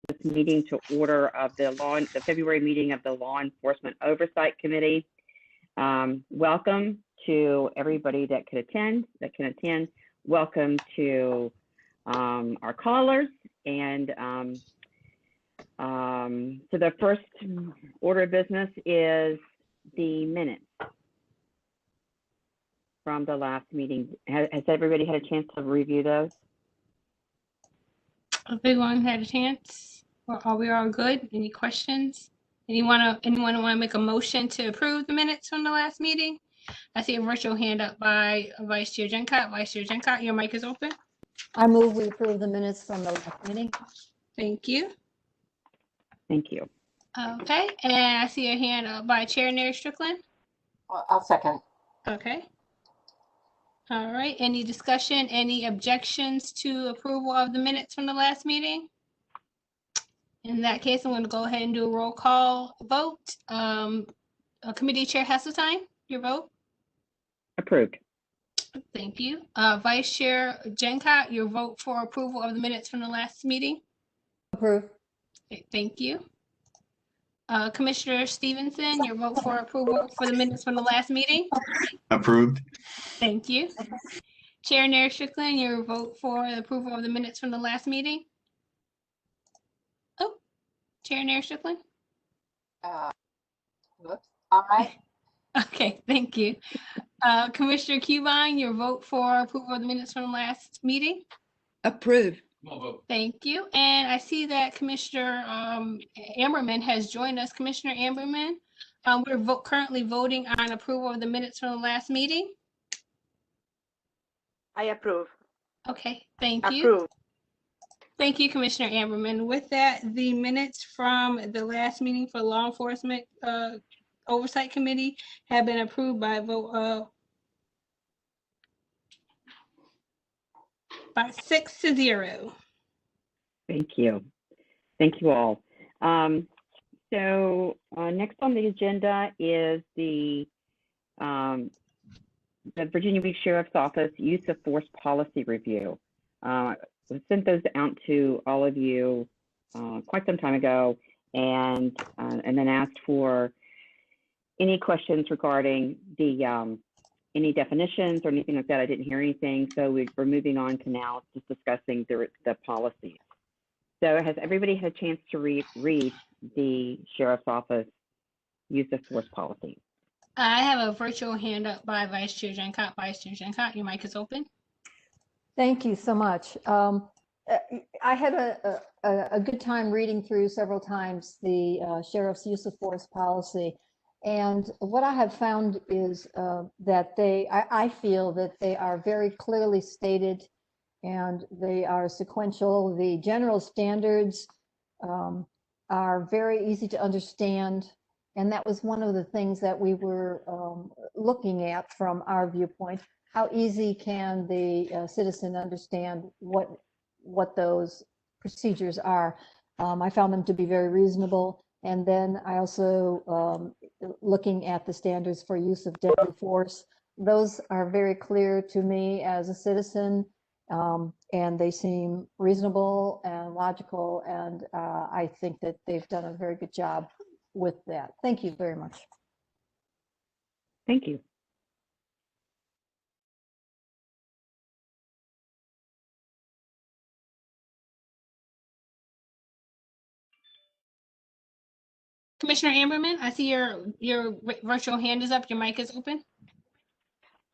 this meeting to order of the February meeting of the Law Enforcement Oversight Committee. Welcome to everybody that can attend. Welcome to our callers. And so the first order of business is the minutes from the last meeting. Has everybody had a chance to review those? Everyone had a chance? Or are we all good? Any questions? Anyone want to make a motion to approve the minutes from the last meeting? I see a virtual hand up by Vice Chair Gencott. Vice Chair Gencott, your mic is open. I move we approve the minutes from the last meeting. Thank you. Thank you. Okay, and I see a hand up by Chair Neri Strickland. I'll second. Okay. All right, any discussion, any objections to approval of the minutes from the last meeting? In that case, I'm going to go ahead and do a roll call vote. Committee Chair Hesseltine, your vote? Approved. Thank you. Vice Chair Gencott, your vote for approval of the minutes from the last meeting? Approve. Okay, thank you. Commissioner Stevenson, your vote for approval for the minutes from the last meeting? Approved. Thank you. Chair Neri Strickland, your vote for the approval of the minutes from the last meeting? Oh, Chair Neri Strickland? Whoops. All right. Okay, thank you. Commissioner Cubine, your vote for approval of the minutes from the last meeting? Approved. Thank you. And I see that Commissioner Amberman has joined us. Commissioner Amberman, we're currently voting on approval of the minutes from the last meeting. I approve. Okay, thank you. Approve. Thank you, Commissioner Amberman. With that, the minutes from the last meeting for Law Enforcement Oversight Committee have been approved by a vote of 6-0. Thank you. Thank you all. So next on the agenda is the Virginia Beach Sheriff's Office Use of Force Policy Review. We sent those out to all of you quite some time ago, and then asked for any questions regarding the any definitions or anything like that. I didn't hear anything, so we're moving on to now just discussing the policies. So has everybody had a chance to read the Sheriff's Office Use of Force Policy? I have a virtual hand up by Vice Chair Gencott. Vice Chair Gencott, your mic is open. Thank you so much. I had a good time reading through several times the Sheriff's Use of Force Policy. And what I have found is that I feel that they are very clearly stated and they are sequential. The general standards are very easy to understand. And that was one of the things that we were looking at from our viewpoint. How easy can the citizen understand what those procedures are? I found them to be very reasonable. And then I also, looking at the standards for use of deadly force, those are very clear to me as a citizen, and they seem reasonable and logical, and I think that they've done a very good job with that. Thank you very much. Thank you. Commissioner Amberman, I see your virtual hand is up. Your mic is open.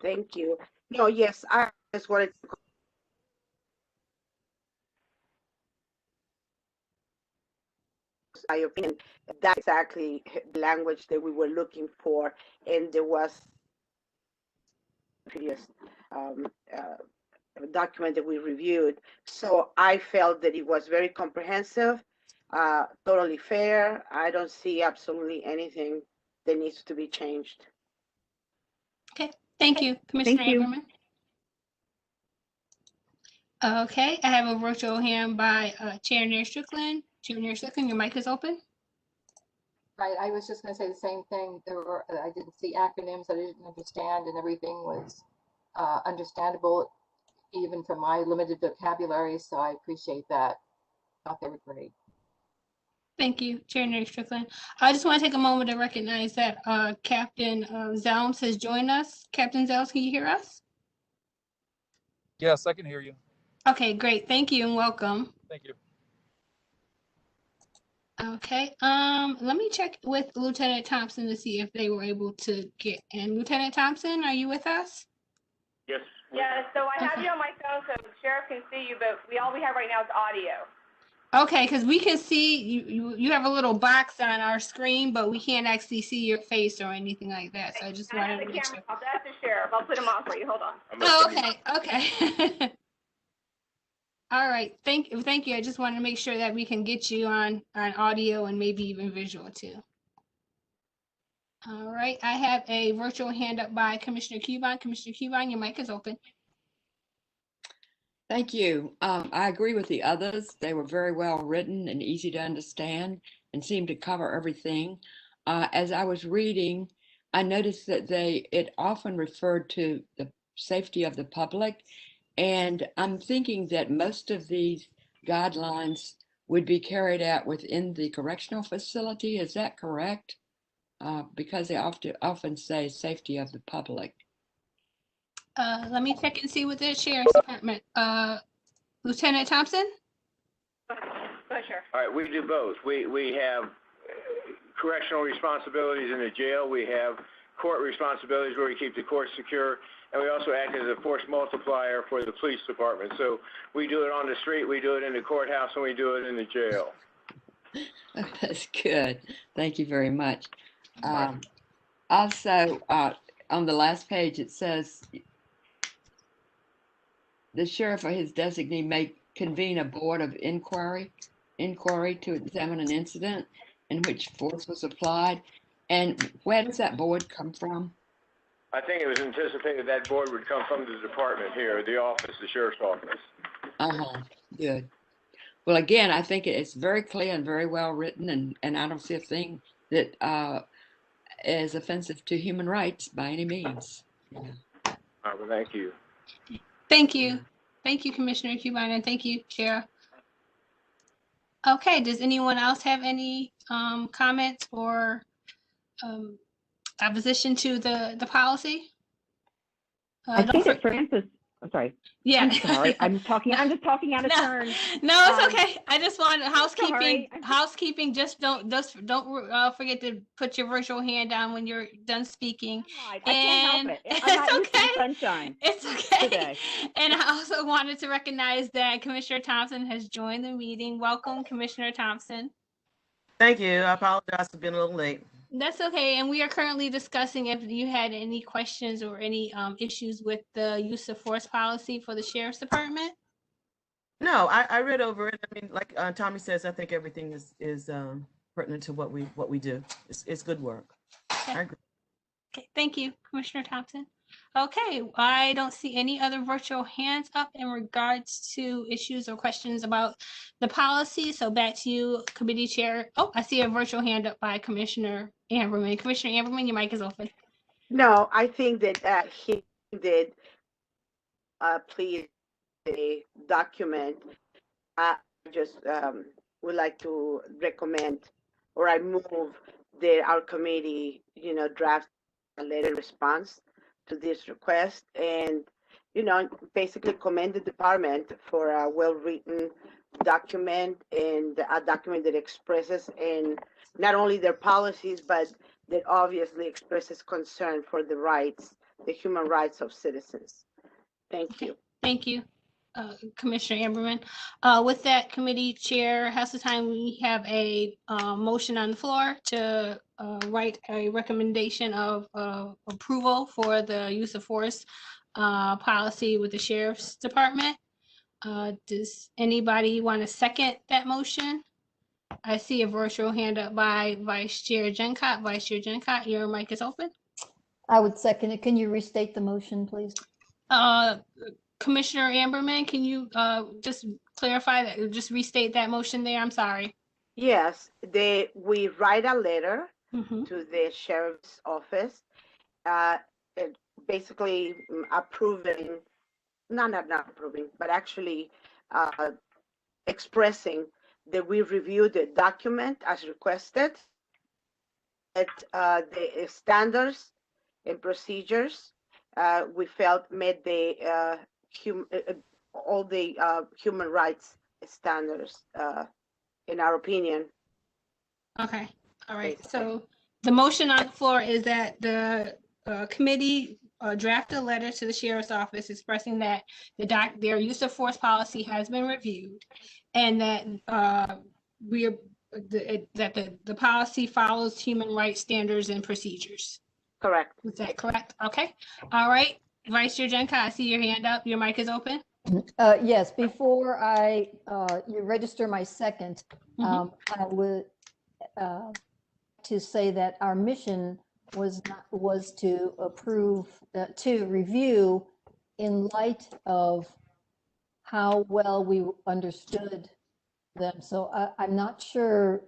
Thank you. No, yes, I just wanted to. My opinion, that's exactly the language that we were looking for, and there was previous document that we reviewed. So I felt that it was very comprehensive, totally fair. I don't see absolutely anything that needs to be changed. Okay, thank you, Commissioner Thank you. Amberman. Okay, I have a virtual hand by Chair Neri Strickland. Chair Neri Strickland, your mic is open. Right, I was just going to say the same thing. I didn't see acronyms that I didn't understand, and everything was understandable, even from my limited vocabulary. So I appreciate that. Thought they were great. Thank you, Chair Neri Strickland. I just want to take a moment to recognize that Captain Zelms has joined us. Captain Zelms, can you hear us? Yes, I can hear you. Okay, great. Thank you and welcome. Thank you. Okay, let me check with Lieutenant Thompson to see if they were able to get in. Lieutenant Thompson, are you with us? Yes. Yeah, so I have Okay. you on my phone so the sheriff can see you, but all we have right now is audio. Okay, because we can see you have a little box on our screen, but we can't actually see your face or anything like that. So I just I have wanted the to make camera sure. off. That's the sheriff. I'll put him on for you. Hold on. Oh, okay, okay. All right, thank you. I just wanted to make sure that we can get you on audio and maybe even visual too. All right, I have a virtual hand up by Commissioner Cuban. Commissioner Cuban, your mic is open. Thank you. I agree with the others. They were very well written and easy to understand and seemed to cover everything. As I was reading, I noticed that it often referred to the safety of the public. And I'm thinking that most of these guidelines would be carried out within the correctional facility. Is that correct? Because they often say safety of the public. Let me check and see with the Sheriff's Department. Lieutenant Thompson? Go ahead, Sheriff. All right, we do both. We have correctional responsibilities in the jail. We have court responsibilities where we keep the court secure. And we also act as a force multiplier for the police department. So we do it on the street, we do it in the courthouse, and we do it in the jail. That's good. Thank you very much. Also, on the last page, it says the sheriff or his designee may convene a board of inquiry to examine an incident in which force was applied. And where does that board come from? I think it was anticipated that board would come from the department here, the office, the sheriff's office. Good. Well, again, I think it's very clear and very well written, and I don't see a thing that is offensive to human rights by any means. Yeah. All right, well, thank you. Thank you. Thank you, Commissioner Cuban, and thank you, Chair. Okay, does anyone else have any comments or opposition to the policy? I think that Francis, I'm sorry. Yeah. I'm sorry. I'm just talking out of turn. No, it's okay. I just wanted housekeeping. Sorry. Housekeeping. Just don't forget to put your virtual hand down when you're done speaking. I can't help it. I'm It's not used to the okay. sunshine. It's okay. Today. And I also wanted to recognize that Commissioner Thompson has joined the meeting. Welcome, Commissioner Thompson. Thank you. I apologize for being a little late. That's okay. And we are currently discussing if you had any questions or any issues with the use of force policy for the Sheriff's Department. No, I read over it. I mean, like Tommy says, I think everything is pertinent to what we do. It's good work. Okay. I agree. Okay, thank you, Commissioner Thompson. Okay, I don't see any other virtual hands up in regards to issues or questions about the policy. So back to you, committee chair. Oh, I see a virtual hand up by Commissioner Amberman. Commissioner Amberman, your mic is open. No, I think that he did please the document. I just would like to recommend, or I move that our committee, draft a letter response to this request, and basically commend the department for a well-written document, and a document that expresses and not only their policies, but that obviously expresses concern for the human rights of citizens. Thank you. Thank you, Commissioner Amberman. With that, committee chair has the time. We have a motion on the floor to write a recommendation of approval for the use of force policy with the Sheriff's Department. Does anybody want to second that motion? I see a virtual hand up by Vice Chair Gencott. Vice Chair Gencott, your mic is open. I would second it. Can you restate the motion, please? Commissioner Amberman, can you just clarify that, just restate that motion there? I'm sorry. Yes, we write a letter Mm-hmm. to the sheriff's office, basically approving, not approving, but actually expressing that we review the document as requested, that the standards and procedures we felt met the all the human rights standards, in our opinion. Okay, all right. So the motion on the floor is that the committee draft a letter to the sheriff's office expressing that their use of force policy has been reviewed, and that the policy follows human rights standards and procedures. Correct. Is that correct? Okay. All right. Vice Chair Junka, I see your hand up. Your mic is open. Yes, before you register my second, I would to say that our mission was to approve, to review in light of how well we understood them. So I'm not sure,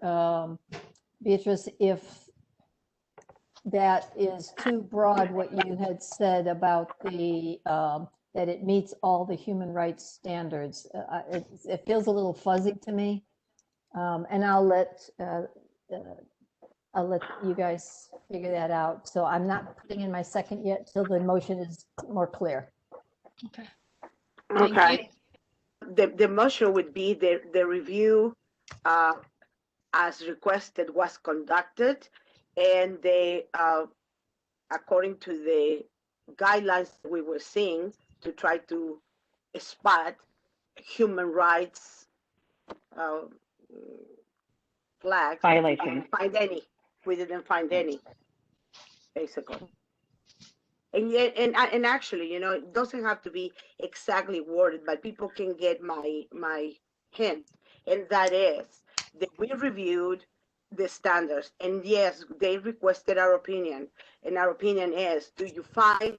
Beatrice, if that is too broad what you had said about the that it meets all the human rights standards. It feels a little fuzzy to me, and I'll let you guys figure that out. So I'm not putting in my second yet till the motion is more clear. Okay. Okay. The motion would be the review as requested was conducted, and they according to the guidelines we were seeing to try to spot human rights flags. Violations. We didn't find any, basically. And yet, and actually, you know, it doesn't have to be exactly worded, but people can get my hint, and that is that we reviewed the standards, and yes, they requested our opinion, and our opinion is: do you find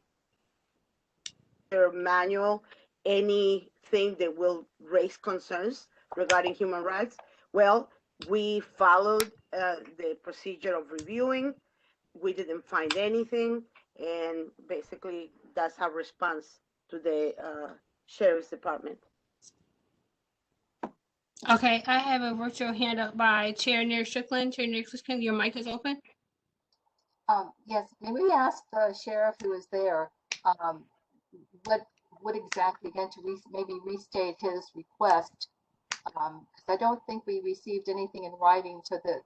your manual anything that will raise concerns regarding human rights? Well, we followed the procedure of reviewing. We didn't find anything, and basically that's our response to the sheriff's department. Okay, I have a virtual hand up by Chair Neer Strickland. Chair Neer Strickland, your mic is open. Yes, may we ask the sheriff who is there, what exactly, again, to maybe restate his request? Because I don't think we received anything in writing so that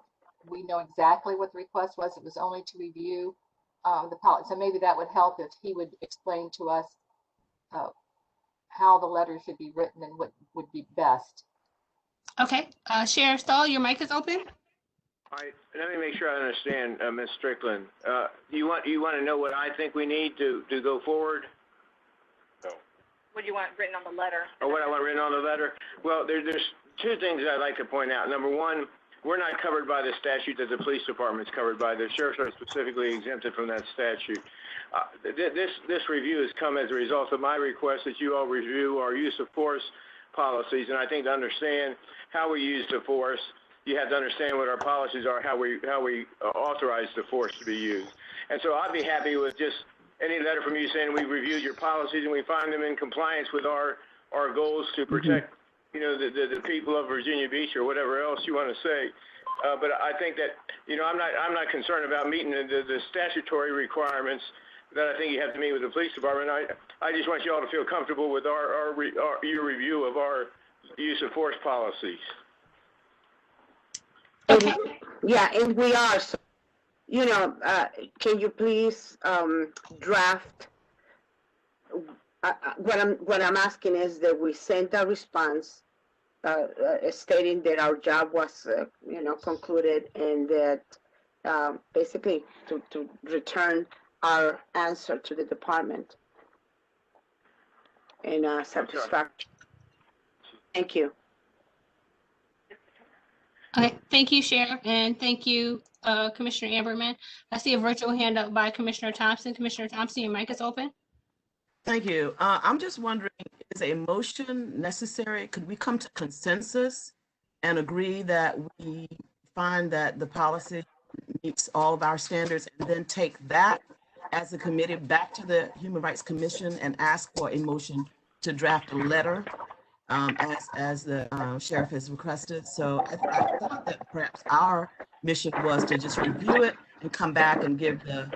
we know exactly what the request was. It was only to review the policy. So maybe that would help if he would explain to us how the letter should be written and what would be best. Okay, Sheriff Stahl, your mic is open. All right, let me make sure I understand, Ms. Strickland. You want to know what I think we need to go forward? No. What do you want written on the letter? Or what I want written on the letter? Well, there's two things I'd like to point out. Number one, we're not covered by the statute that the police department is covered by. The sheriff's are specifically exempted from that statute. This review has come as a result of my request that you all review our use of force policies, and I think to understand how we use the force, you have to understand what our policies are, how we authorize the force to be used. And so I'd be happy with just any letter from you saying we reviewed your policies and we find them in compliance with our goals to protect, you know, the people of Virginia Beach or whatever else you want to say. But I think that, you know, I'm not concerned about meeting the statutory requirements that I think you have to meet with the police department. I just want you all to feel comfortable with your review of our use of force policies. Okay. Yeah, and we are. So, you know, can you please draft? What I'm asking is that we send a response stating that our job was, you know, concluded, and that basically to return our answer to the department in satisfaction. Thank you. Okay, thank you, Sheriff, and thank you, Commissioner Amberman. I see a virtual hand up by Commissioner Thompson. Commissioner Thompson, your mic is open. Thank you. I'm just wondering, is a motion necessary? Could we come to consensus and agree that we find that the policy meets all of our standards, and then take that as a committee back to the Human Rights Commission and ask for a motion to draft a letter as the sheriff has requested. So I thought that perhaps our mission was to just review it and come back and give the,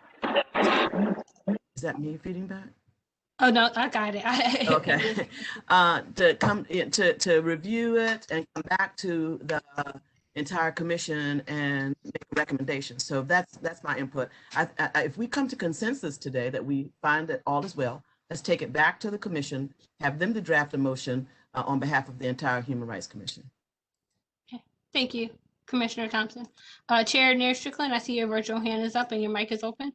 is that me feeding back? Oh, no, I got it. Okay. To come in, to review it and come back to the entire commission and make a recommendation. So that's my input. If we come to consensus today that we find that all is well, let's take it back to the commission, have them to draft a motion on behalf of the entire Human Rights Commission. Okay. Thank you, Commissioner Thompson. Chair Nair Strickland, I see your virtual hand is up and your mic is open.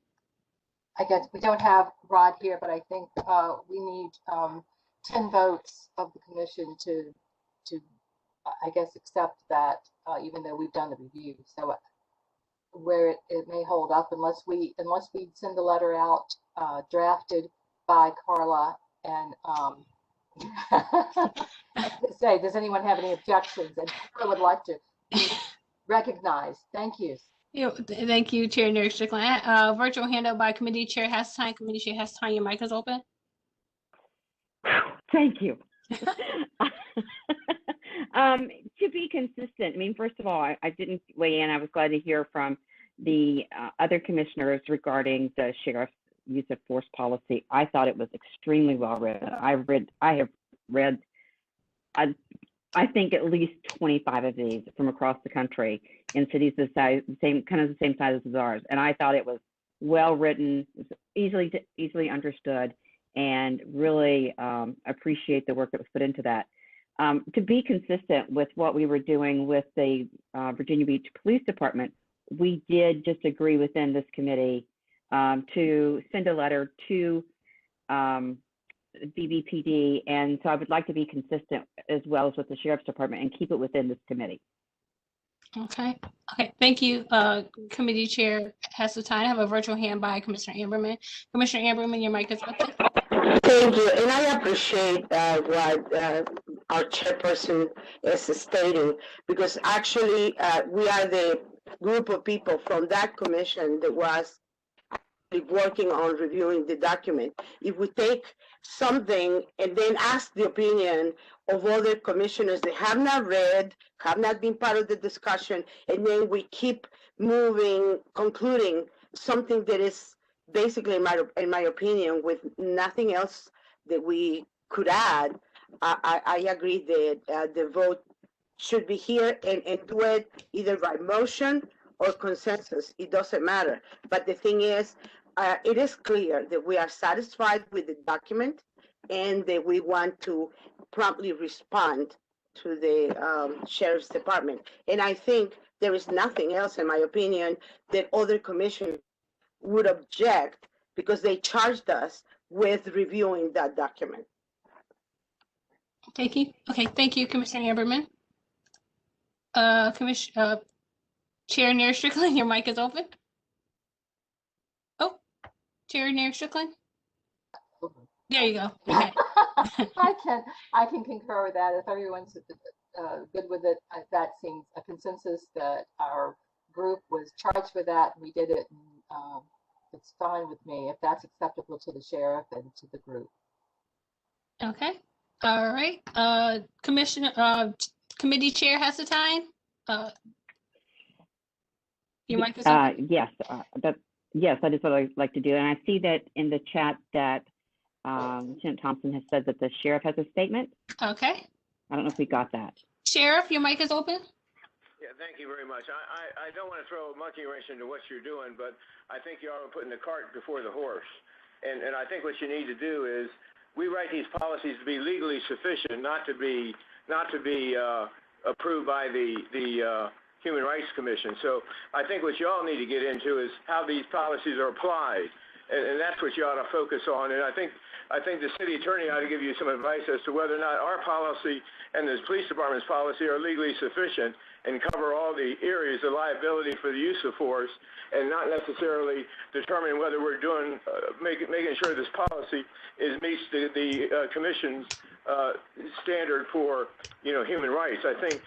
I guess we don't have Rod here, but I think we need 10 votes of the commission to I guess, accept that, even though we've done the review. So where it may hold up unless we send the letter out drafted by Carla and say, does anyone have any objections? And I would like to be recognized. Thank you. Thank you, Chair Nair Strickland. Virtual hand up by Committee Chair Hasseltine. Committee Chair Hasseltine, your mic is open. Thank you. To be consistent, I mean, first of all, I didn't weigh in. I was glad to hear from the other commissioners regarding the sheriff's use of force policy. I thought it was extremely well written. I have read, I think at least 25 of these from across the country in cities the same size as ours, and I thought it was well written, easily understood, and really appreciate the work that was put into that. To be consistent with what we were doing with the Virginia Beach Police Department, we did just agree within this committee to send a letter to BBPD, and so I would like to be consistent as well as with the Sheriff's Department and keep it within this committee. Okay. Thank you, Committee Chair Hasseltine. I have a virtual hand by Commissioner Amberman. Commissioner Amberman, your mic is open. Thank you, and I appreciate what our chairperson is stating, because actually we are the group of people from that commission that was working on reviewing the document. If we take something and then ask the opinion of other commissioners that have not read, have not been part of the discussion, and then we keep moving, concluding something that is basically, in my opinion, with nothing else that we could add, I agree that the vote should be here and do it either by motion or consensus. It doesn't matter. But the thing is, it is clear that we are satisfied with the document and that we want to promptly respond to the Sheriff's Department. And I think there is nothing else, in my opinion, that other commissioners would object, because they charged us with reviewing that document. Thank you. Okay, thank you, Commissioner Amberman. Chair Nair Strickland, your mic is open. Oh, Chair Nair Strickland. There you go. Okay. I can concur with that. If everyone's good with it, that seems a consensus that our group was charged with that. We did it. And, it's fine with me if that's acceptable to the sheriff and to the group. Okay. All right. Commissioner, Committee Chair Hasseltine. Your mic is open. Yes, that is what I'd like to do. And I see that in the chat that Lieutenant Thompson has said that the sheriff has a statement. Okay. I don't know if we got that. Sheriff, your mic is open. Yeah, thank you very much. I don't want to throw a monkey wrench into what you're doing, but I think you are putting the cart before the horse. And I think what you need to do is, we write these policies to be legally sufficient, not to be approved by the Human Rights Commission. So I think what you all need to get into is how these policies are applied, and that's what you ought to focus on. And I think the city attorney ought to give you some advice as to whether or not our policy and the police department's policy are legally sufficient and cover all the areas of liability for the use of force, and not necessarily determining whether we're doing making sure this policy meets the commission's standard for human rights. I think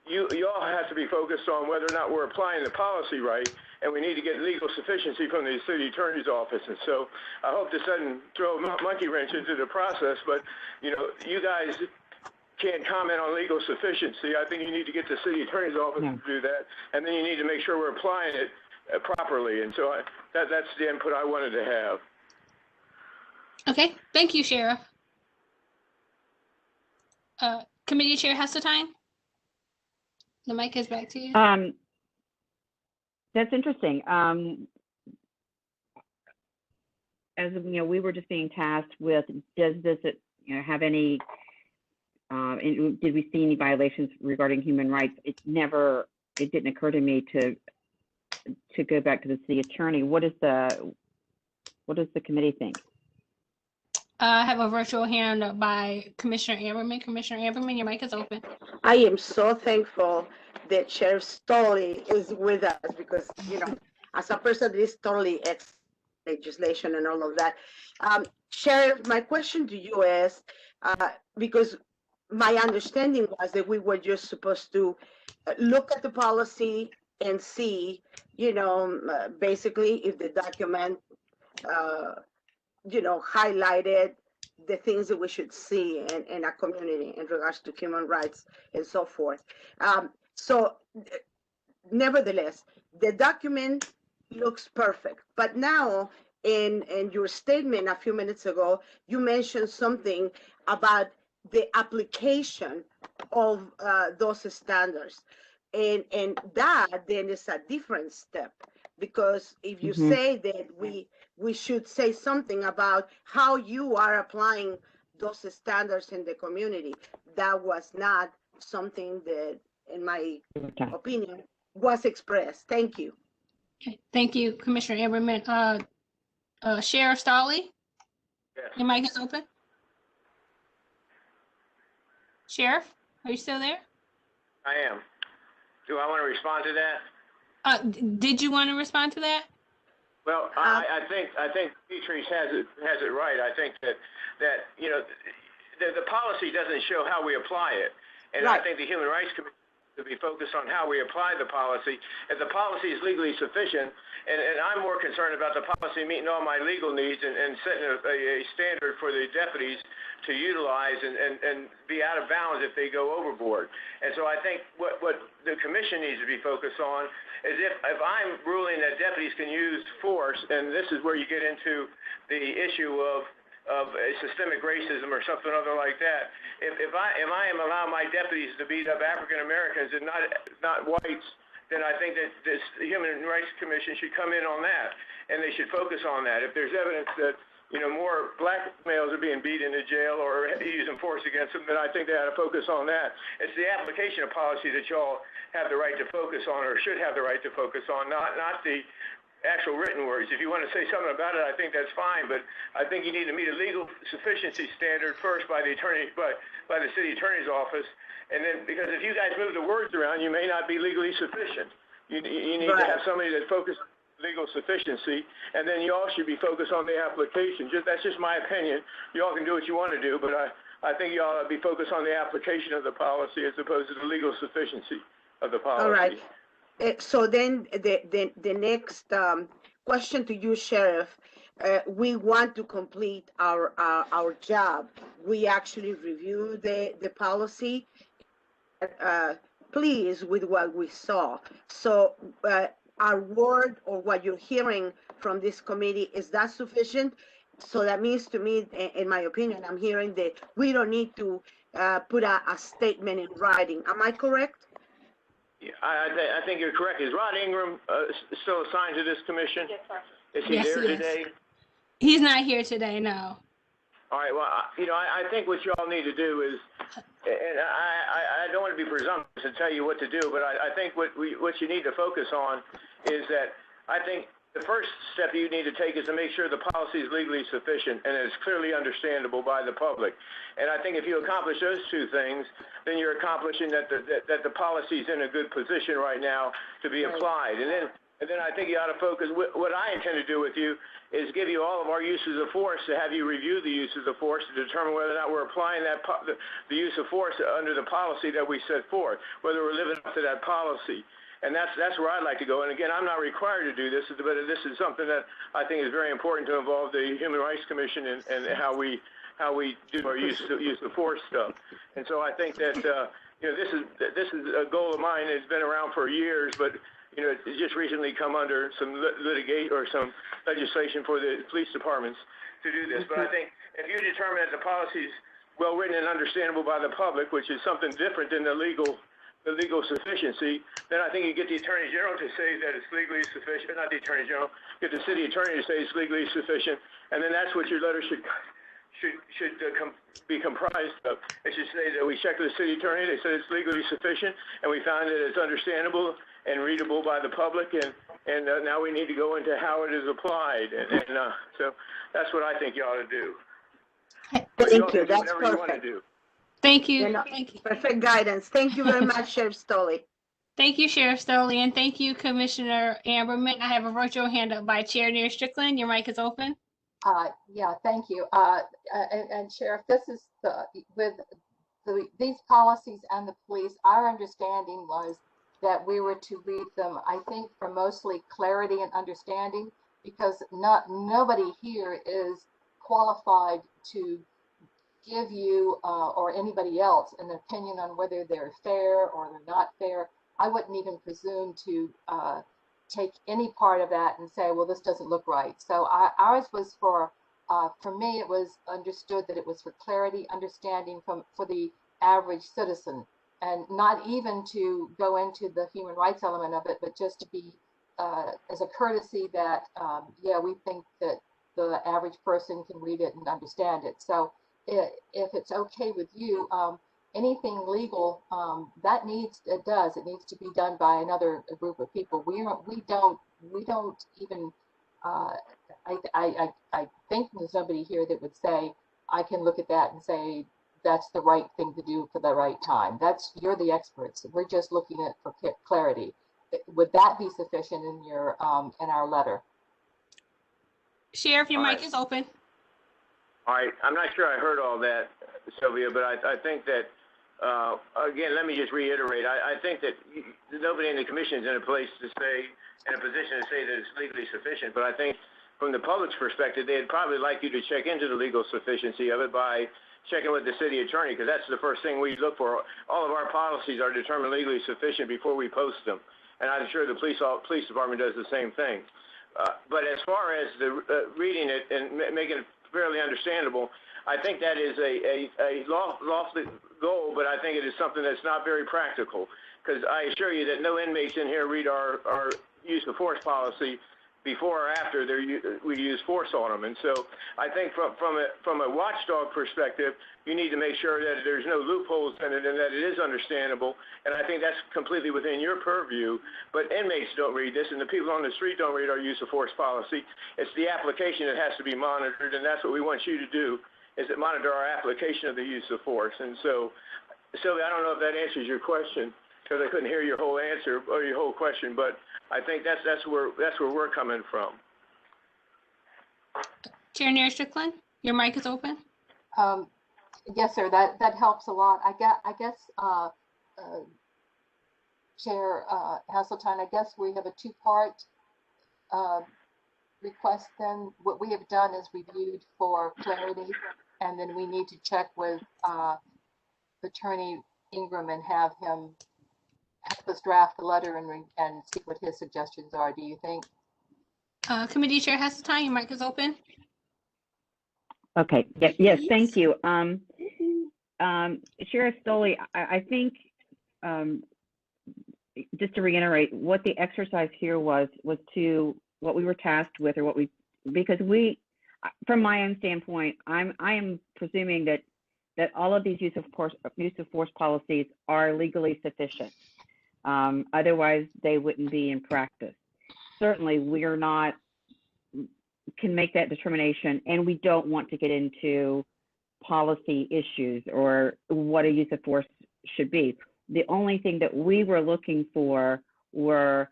you all have to be focused on whether or not we're applying the policy right, and we need to get legal sufficiency from the city attorney's office. And so I hope this doesn't throw a monkey wrench into the process, but you guys can't comment on legal sufficiency. I think you need to get the city attorney's office to do that, and then you need to make sure we're applying it properly. And so that's the input I wanted to have. Okay, thank you, Sheriff. Committee Chair Hesseltine, the mic is back to you. That's interesting. As you know, we were just being tasked with, does this, have any, did we see any violations regarding human rights? It didn't occur to me to go back to the city attorney. What does the committee think? I have a virtual hand by Commissioner Amberman. Commissioner Amberman, your mic is open. I am so thankful that Sheriff Stolley is with us because, as a person that is totally ex legislation and all of that. Sheriff, my question to you is, because my understanding was that we were just supposed to look at the policy and see, basically if the document, highlighted the things that we should see in our community in regards to human rights and so forth. So nevertheless, the document looks perfect. But now in your statement a few minutes ago, you mentioned something about the application of those standards. And that then is a different step, because if you say that we should say something about how you are applying those standards in the community, that was not something that, in my opinion, was expressed. Thank you. Okay, thank you, Commissioner Amberman. Sheriff Stolley, your mic is open. Sheriff, are you still there? I am. Do I want to respond to that? Did you want to respond to that? Well, I think Patrice has it right. I think that the policy doesn't show how we apply it, and I think the Human Rights Commission to be focused on how we apply the policy. If the policy is legally sufficient, and I'm more concerned about the policy meeting all my legal needs and setting a standard for the deputies to utilize and be out of bounds if they go overboard. And so I think what the commission needs to be focused on is if I'm ruling that deputies can use force, and this is where you get into the issue of a systemic racism or something other like that. If I am allowing my deputies to beat up African Americans and not whites, then I think that this Human Rights Commission should come in on that, and they should focus on that. If there's evidence that more black males are being beat into jail or using force against them, then I think they ought to focus on that. It's the application of policy that y'all have the right to focus on, or should have the right to focus on, not the actual written words. If you want to say something about it, I think that's fine, but I think you need to meet a legal sufficiency standard first by the city attorney's office, and then, because if you guys move the words around, you may not be legally sufficient. You need to have somebody that focuses on legal sufficiency, and then you all should be focused on the application. That's just my opinion. You all can do what you want to do, but I think you all ought to be focused on the application of the policy as opposed to the legal sufficiency of the policy. All right. So then the next question to you, Sheriff, we want to complete our job. We actually review the policy, pleased with what we saw. So our word, or what you're hearing from this committee, is that sufficient? So that means to me, in my opinion, I'm hearing that we don't need to put a statement in writing. Am I correct? Yeah, I think you're correct. Is Rod Ingram still assigned to this commission? Yes, sir. Is he there today? He's not here today, no. All right, well, I think what y'all need to do is, and I don't want to be presumptuous and tell you what to do, but I think what you need to focus on is that I think the first step you need to take is to make sure the policy is legally sufficient and is clearly understandable by the public. And I think if you accomplish those two things, then you're accomplishing that the policy is in a good position right now to be applied. And then I think you ought to focus. What I intend to do with you is give you all of our uses of force, to have you review the uses of force to determine whether or not we're applying the use of force under the policy that we set forth, whether we're living up to that policy. And that's where I'd like to go. And again, I'm not required to do this, but this is something that I think is very important to involve the Human Rights Commission and how we how we do our use of force stuff. And so I think that this is a goal of mine. It's been around for years, but it's just recently come under some litigation or some legislation for the police departments to do this. But I think if you determine that the policy is well written and understandable by the public, which is something different than the legal sufficiency, then I think you get the Attorney General to say that it's legally sufficient, not the Attorney General, get the city attorney to say it's legally sufficient, and then that's what your letter should be comprised of. It should say that we checked with the city attorney, they said it's legally sufficient, and we found that it's understandable and readable by the public, and now we need to go into how it is applied, and so that's what I think you ought to do. Thank you, that's perfect. Thank you. Thank you. Perfect guidance. Thank you very much, Sheriff Stolley. Thank you, Sheriff Stolley, and thank you, Commissioner Amberman. I have a virtual hand up by Chair Neer Strickland. Your mic is open. Yeah, thank you. And Sheriff, this is these policies and the police, our understanding was that we were to read them, I think, for mostly clarity and understanding, because nobody here is qualified to give you or anybody else an opinion on whether they're fair or they're not fair. I wouldn't even presume to take any part of that and say, well, this doesn't look right. So ours was for me, it was understood that it was for clarity, understanding for the average citizen, and not even to go into the human rights element of it, but just to be as a courtesy that, yeah, we think that the average person can read it and understand it. So if it's okay with you, anything legal it needs to be done by another group of people. We don't even I think there's somebody here that would say I can look at that and say that's the right thing to do for the right time. You're the experts. We're just looking at for clarity. Would that be sufficient in your in our letter? Sheriff, your mic is open. All right, I'm not sure I heard all that, Sylvia, but I think that, again, let me just reiterate. I think that nobody in the commission is in a position to say that it's legally sufficient, but I think from the public's perspective, they'd probably like you to check into the legal sufficiency of it by checking with the city attorney, because that's the first thing we look for. All of our policies are determined legally sufficient before we post them, and I'm sure the police department does the same thing. But as far as the reading it and making it fairly understandable, I think that is a lofty goal, but I think it is something that's not very practical, because I assure you that no inmates in here read our use of force policy before or after we use force on them. And so I think from a watchdog perspective, you need to make sure that there's no loopholes in it and that it is understandable. And I think that's completely within your purview. But inmates don't read this, and the people on the street don't read our use of force policy. It's the application that has to be monitored, and that's what we want you to do, is to monitor our application of the use of force. And so, Sylvia, I don't know if that answers your question, because I couldn't hear your whole answer or your whole question, but I think that's where we're coming from. Chair Neer Strickland, your mic is open. Yes, sir. That helps a lot. I guess Chair Hasseltine, I guess we have a two-part request. Then what we have done is reviewed for clarity, and then we need to check with Attorney Ingram and have him help us draft the letter and see what his suggestions are. Do you think? Committee Chair Hasseltine, your mic is open. Okay. Yes. Thank you. Sheriff Stolley, I think just to reiterate, what the exercise here was to what we were tasked with, or because from my own standpoint, I am presuming that all of these use of force policies are legally sufficient. Otherwise, they wouldn't be in practice. Certainly, can make that determination, and we don't want to get into policy issues or what a use of force should be. The only thing that we were looking for were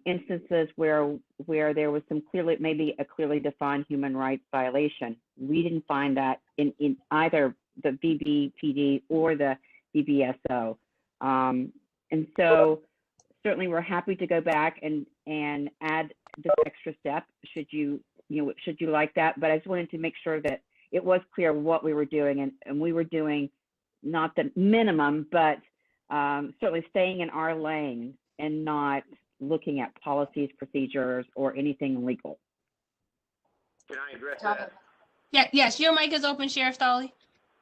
instances where there was maybe a clearly defined human rights violation. We didn't find that in either the BBPD or the BBSO. And so certainly we're happy to go back and add this extra step should you like that. But I just wanted to make sure that it was clear what we were doing, and we were doing not the minimum, but certainly staying in our lane and not looking at policies, procedures, or anything legal. Can I address that? Yeah, yes, your mic is open, Sheriff Stolly.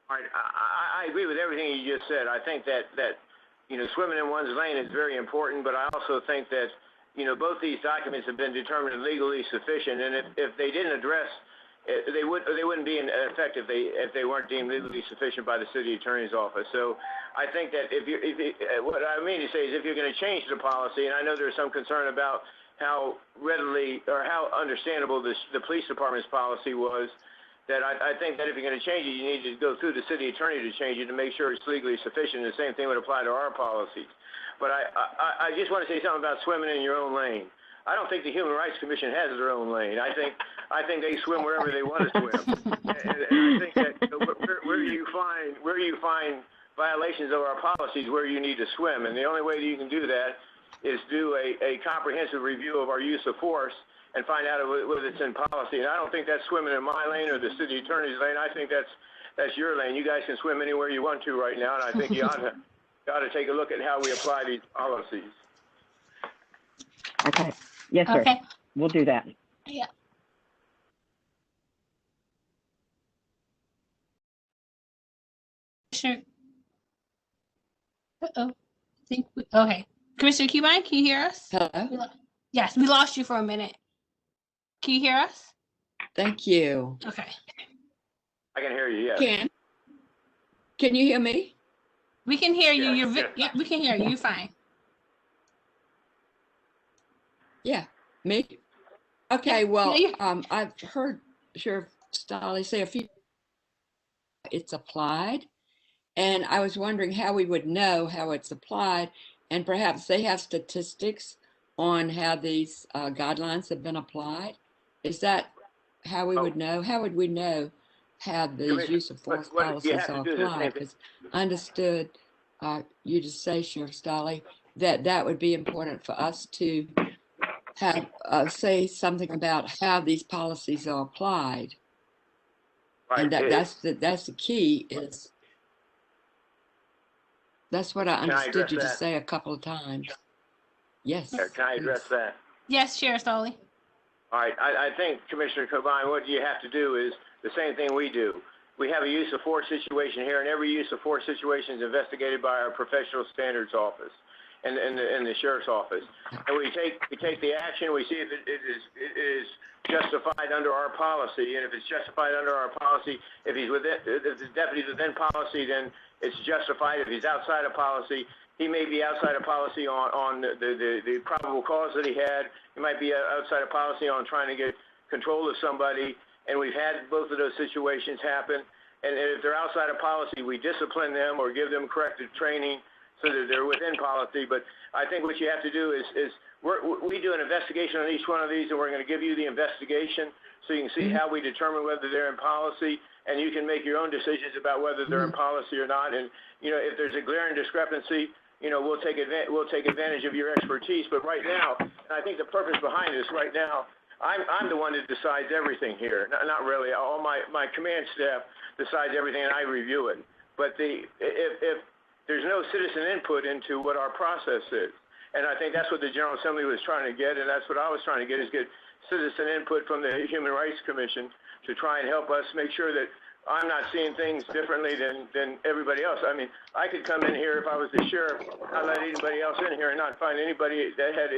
All right, I agree with everything you just said. I think that swimming in one's lane is very important, but I also think that, both these documents have been determined legally sufficient, and if they didn't address, they wouldn't be effective if they weren't deemed legally sufficient by the city attorney's office. So I think that what I mean to say is if you're going to change the policy, and I know there's some concern about how readily or how understandable the police department's policy was, that I think that if you're going to change it, you need to go through the city attorney to change it to make sure it's legally sufficient. The same thing would apply to our policies. But I just want to say something about swimming in your own lane. I don't think the Human Rights Commission has their own lane. I think they swim wherever they want to swim. And I think that where you find violations of our policies, where you need to swim, and the only way that you can do that is do a comprehensive review of our use of force and find out whether it's in policy. And I don't think that's swimming in my lane or the city attorney's lane. I think that's your lane. You guys can swim anywhere you want to right now, and I think you ought to take a look at how we apply these policies. Okay. Yes, sir. Okay. We'll do that. Yeah. Sure. Uh-oh. Okay. Commissioner Cubine, can you hear us? Hello. Yes, we lost you for a minute. Can you hear us? Thank you. Okay. I can hear you, yes. Can you hear me? We can hear you. Yeah. Yeah, we can hear you. You're fine. Yeah, me? Okay, well, Yeah. I've heard Sheriff Stolly say a few, it's applied, and I was wondering how we would know how it's applied, and perhaps they have statistics on how these guidelines have been applied. Is that how we would know? How would we know how these use of force policies are applied? Because I understood you to say, Sheriff Stolly, that would be important for us to have say something about how these policies are applied. Right. And that's the key is that's what I understood you to say a couple of times. Yes. Can I address that? Yes, Sheriff Stolly. All right. I think, Commissioner Cobine, what you have to do is the same thing we do. We have a use of force situation here, and every use of force situation is investigated by our professional standards office and the sheriff's office. And we take the action. We see if it is justified under our policy, and if it's justified under our policy, if the deputy's within policy, then it's justified. If he's outside of policy, he may be outside of policy on the probable cause that he had. He might be outside of policy on trying to get control of somebody. And we've had both of those situations happen. And if they're outside of policy, we discipline them or give them corrective training so that they're within policy. But I think what you have to do is we do an investigation on each one of these, and we're going to give you the investigation so you can see how we determine whether they're in policy, and you can make your own decisions about whether they're in policy or not. And if there's a glaring discrepancy, we'll take advantage of your expertise. But right now, and I think the purpose behind this right now, I'm the one that decides everything here. Not really. All my command staff decides everything, and I review it. But if there's no citizen input into what our process is, and I think that's what the General Assembly was trying to get, and that's what I was trying to get, is get citizen input from the Human Rights Commission to try and help us make sure that I'm not seeing things differently than everybody else. I mean, I could come in here if I was the sheriff, not let anybody else in here and not find anybody that had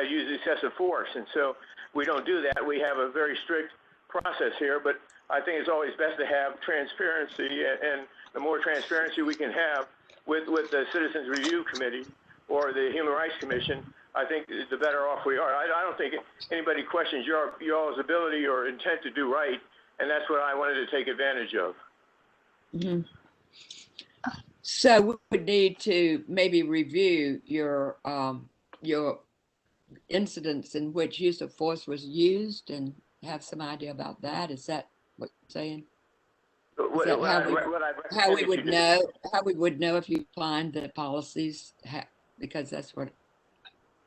used excessive force. And so we don't do that. We have a very strict process here, but I think it's always best to have transparency, and the more transparency we can have with the Citizens Review Committee or the Human Rights Commission, I think the better off we are. I don't think anybody questions y'all's ability or intent to do right, and that's what I wanted to take advantage of. Mm-hmm. So we would need to maybe review your incidents in which use of force was used and have some idea about that. Is that what you're saying? How we would know if you find the policies, because that's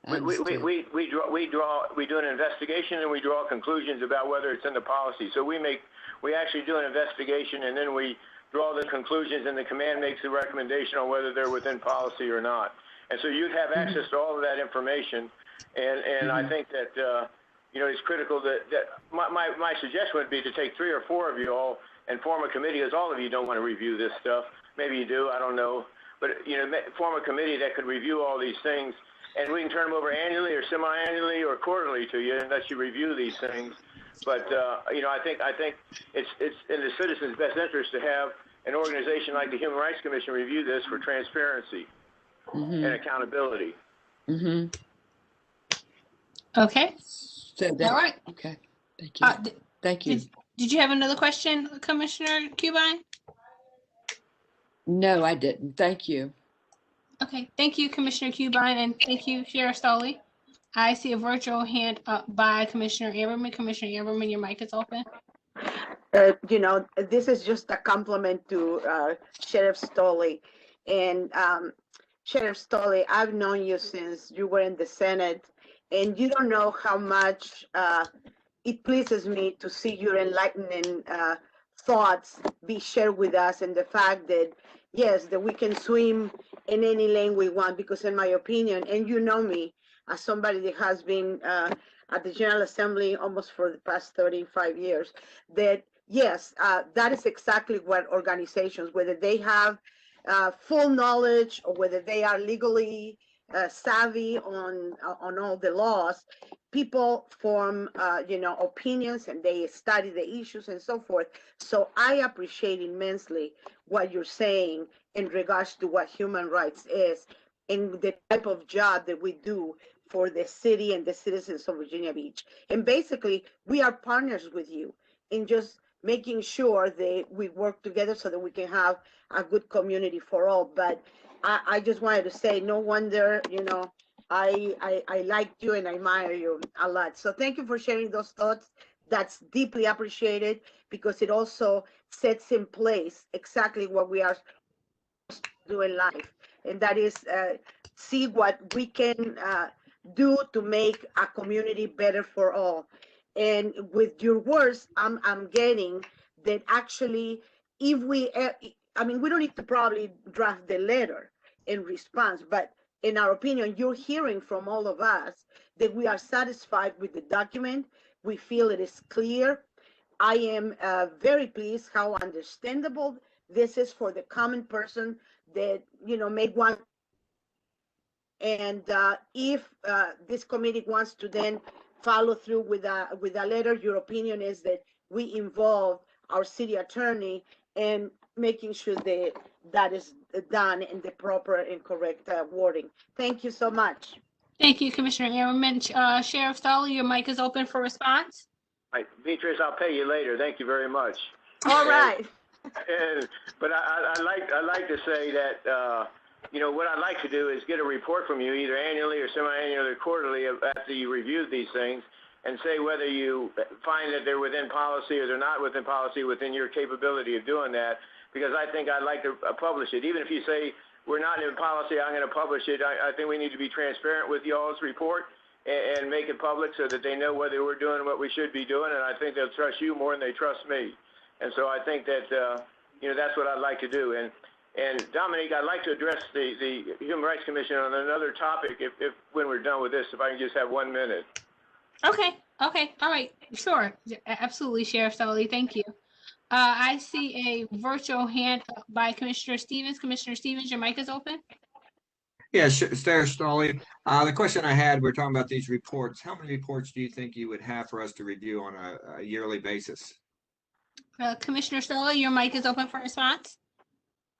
We do an investigation and we draw conclusions about whether it's in the policy. So we actually do an investigation and then we draw the conclusions and the command makes a recommendation on whether they're within policy or not. And so you'd have access to all of that information. And I think that, it's critical that my suggestion would be to take 3 or 4 of you all and form a committee, because all of you don't want to review this stuff. Maybe you do, I don't know. But, form a committee that could review all these things, and we can turn them over annually or semi-annually or quarterly to you and let you review these things. But, I think it's in the citizens' best interest to have an organization like the Human Rights Commission review this for transparency and accountability. Okay. So that, All right. Okay. Thank you. Thank you. Did you have another question, Commissioner Cubine? No, I didn't. Thank you. Okay, thank you, Commissioner Cubine, and thank you, Sheriff Stoley. I see a virtual hand up by Commissioner Amberman. Commissioner Amberman, your mic is open. This is just a compliment to Sheriff Stoley. And Sheriff Stoley, I've known you since you were in the Senate, and you don't know how much it pleases me to see your enlightening thoughts be shared with us, and the fact that, yes, that we can swim in any lane we want, because in my opinion, and you know me, as somebody that has been at the General Assembly almost for the past 35 years, that yes, that is exactly what organizations, whether they have full knowledge or whether they are legally savvy on all the laws, people form opinions and they study the issues and so forth. So I appreciate immensely what you're saying in regards to what human rights is and the type of job that we do for the city and the citizens of Virginia Beach. And basically, we are partners with you in just making sure that we work together so that we can have a good community for all. But I just wanted to say, no wonder, I like you and I admire you a lot. So thank you for sharing those thoughts. That's deeply appreciated, because it also sets in place exactly what we are doing in life. And that is see what we can do to make a community better for all. And with your words, I'm getting that actually, if we, we don't need to probably draft the letter in response, but in our opinion, you're hearing from all of us that we are satisfied with the document. We feel it is clear. I am very pleased how understandable this is for the common person that, may want. And if this committee wants to then follow through with a letter, your opinion is that we involve our city attorney in making sure that that is done in the proper and correct wording. Thank you so much. Thank you, Commissioner Ammerman. Sheriff Stoley, your mic is open for response. All right, Beatrice, I'll pay you later. Thank you very much. All right. But I like to say that what I'd like to do is get a report from you, either annually or semi-annually or quarterly, after you reviewed these things, and say whether you find that they're within policy or they're not within policy, within your capability of doing that. Because I think I'd like to publish it. Even if you say we're not in policy, I'm going to publish it. I think we need to be transparent with y'all's report and make it public so that they know whether we're doing what we should be doing. And I think they'll trust you more than they trust me. And so I think that that's what I'd like to do. And Dominique, I'd like to address the Human Rights Commission on another topic if when we're done with this, if I can just have 1 minute. Okay. All right. Sure. Absolutely, Sheriff Stoley. Thank you. I see a virtual hand up by Commissioner Stevens. Commissioner Stevens, your mic is open. Yeah, Sheriff Stoley. The question I had, we're talking about these reports. How many reports do you think you would have for us to review on a yearly basis? Commissioner Stoley, your mic is open for response.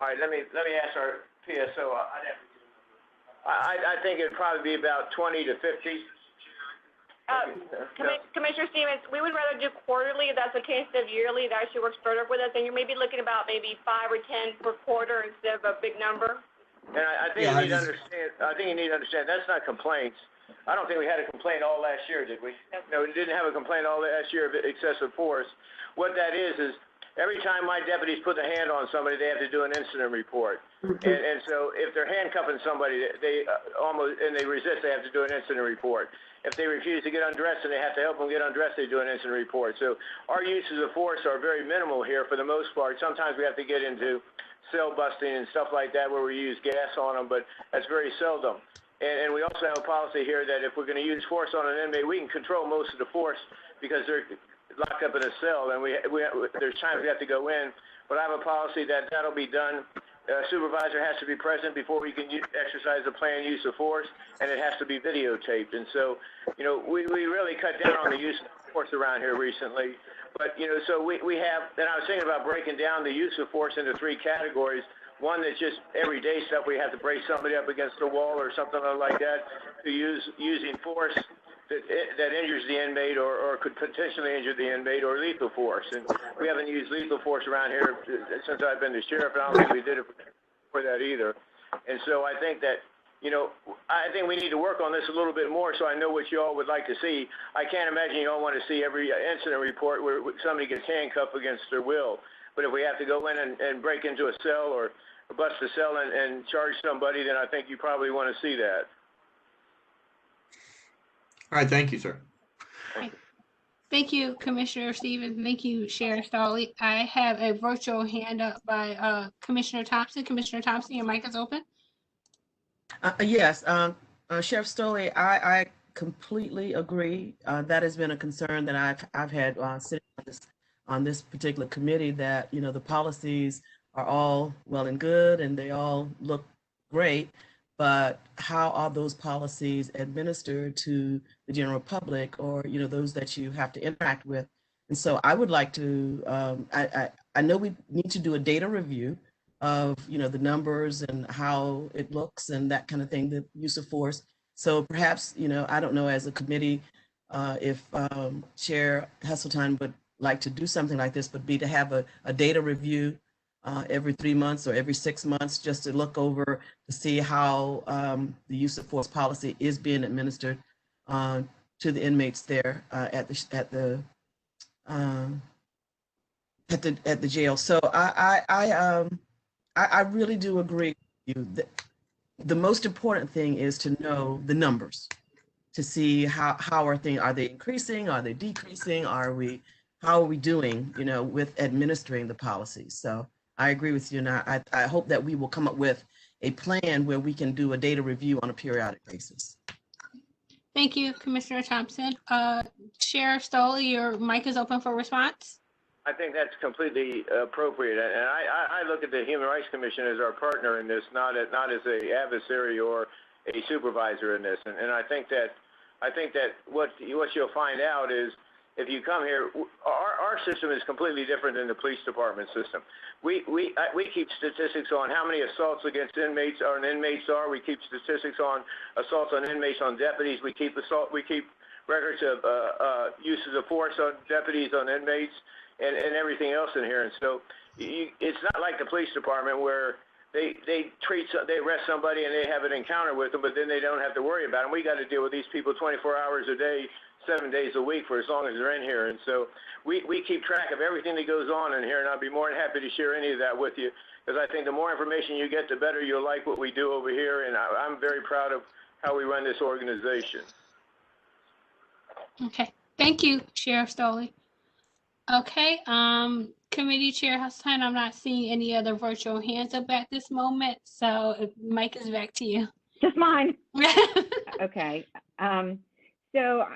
All right, let me ask our PSO. I think it'd probably be about 20 to 50. Commissioner Stevens, we would rather do quarterly if that's the case of yearly. That actually works better with us, and you may be looking about maybe 5 or 10 per quarter instead of a big number. And I think you need to understand. I think you need to understand that's not complaints. I don't think we had a complaint all last year, did we? No, we didn't have a complaint all last year of excessive force. What that is every time my deputies put a hand on somebody, they have to do an incident report. And so if they're handcuffing somebody, they they resist, they have to do an incident report. If they refuse to get undressed and they have to help them get undressed, they do an incident report. So our uses of force are very minimal here for the most part. Sometimes we have to get into cell busting and stuff like that where we use gas on them, but that's very seldom. And we also have a policy here that if we're going to use force on an inmate, we can control most of the force because they're locked up in a cell, and there's times we have to go in. But I have a policy that that'll be done. Supervisor has to be present before we can exercise the planned use of force, and it has to be videotaped. And so, you know, we really cut down on the use of force around here recently. But, you know, so we have, and I was thinking about breaking down the use of force into 3 categories. One that's just everyday stuff. We have to brace somebody up against a wall or something like that, to using force that injures the inmate or could potentially injure the inmate, or lethal force. And we haven't used lethal force around here since I've been the sheriff, and I don't think we did it for that either. And so I think that, you know, I think we need to work on this a little bit more so I know what you all would like to see. I can't imagine you all want to see every incident report where somebody gets handcuffed against their will. But if we have to go in and break into a cell or bust a cell and charge somebody, then I think you probably want to see that. All right, thank you, sir. Thank you, Commissioner Stevens. Thank you, Sheriff Stoley. I have a virtual hand up by Commissioner Thompson. Commissioner Thompson, your mic is open. Yes, Sheriff Stoley, I completely agree. That has been a concern that I've had sitting on this particular committee, that, you know, the policies are all well and good and they all look great, but how are those policies administered to the general public, or, you know, those that you have to interact with? And so I would like to, I know we need to do a data review of, you know, the numbers and how it looks and that kind of thing, the use of force. So perhaps, you know, I don't know, as a committee, if Chair Heseltine would like to do something like this, but be to have a data review every 3 months or every 6 months, just to look over to see how the use of force policy is being administered to the inmates there at the jail. So I really do agree with you that the most important thing is to know the numbers, to see how are things, are they increasing, are they decreasing, how are we doing, you know, with administering the policies. So I agree with you, and I hope that we will come up with a plan where we can do a data review on a periodic basis. Thank you, Commissioner Thompson. Sheriff Stoley, your mic is open for response. I think that's completely appropriate, and I look at the Human Rights Commission as our partner in this, not as a adversary or a supervisor in this. And I think that what you'll find out is, if you come here, our system is completely different than the police department system. We keep statistics on how many assaults against inmates are. We keep statistics on assaults on inmates, on deputies. We keep records of uses of force on deputies, on inmates, and everything else in here. And so it's not like the police department where they arrest somebody and they have an encounter with them, but then they don't have to worry about them. We got to deal with these people 24 hours a day, 7 days a week, for as long as they're in here. And so we keep track of everything that goes on in here, and I'll be more than happy to share any of that with you, because I think the more information you get, the better you'll like what we do over here, and I'm very proud of how we run this organization. Okay, thank you, Sheriff Stoley. Okay, Committee Chair Heseltine, I'm not seeing any other virtual hands up at this moment, so mic is back to you. Just mine. Okay. So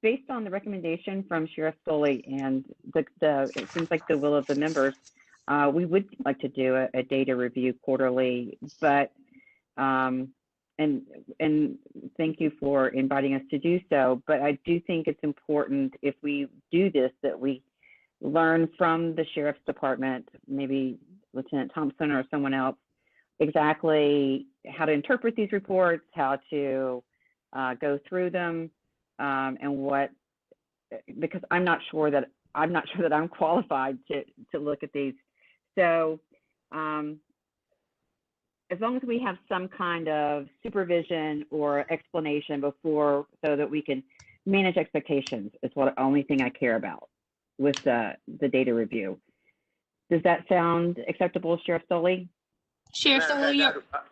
based on the recommendation from Sheriff Stoley and it seems like the will of the members, we would like to do a data review quarterly, but and thank you for inviting us to do so. But I do think it's important, if we do this, that we learn from the Sheriff's Department, maybe Lieutenant Thompson or someone else, exactly how to interpret these reports, how to go through them, and what, because I'm not sure that I'm qualified to look at these. So as long as we have some kind of supervision or explanation before, so that we can manage expectations, is the only thing I care about with the data review. Does that sound acceptable, Sheriff Stoley? Sheriff Matter of Stoley, fact,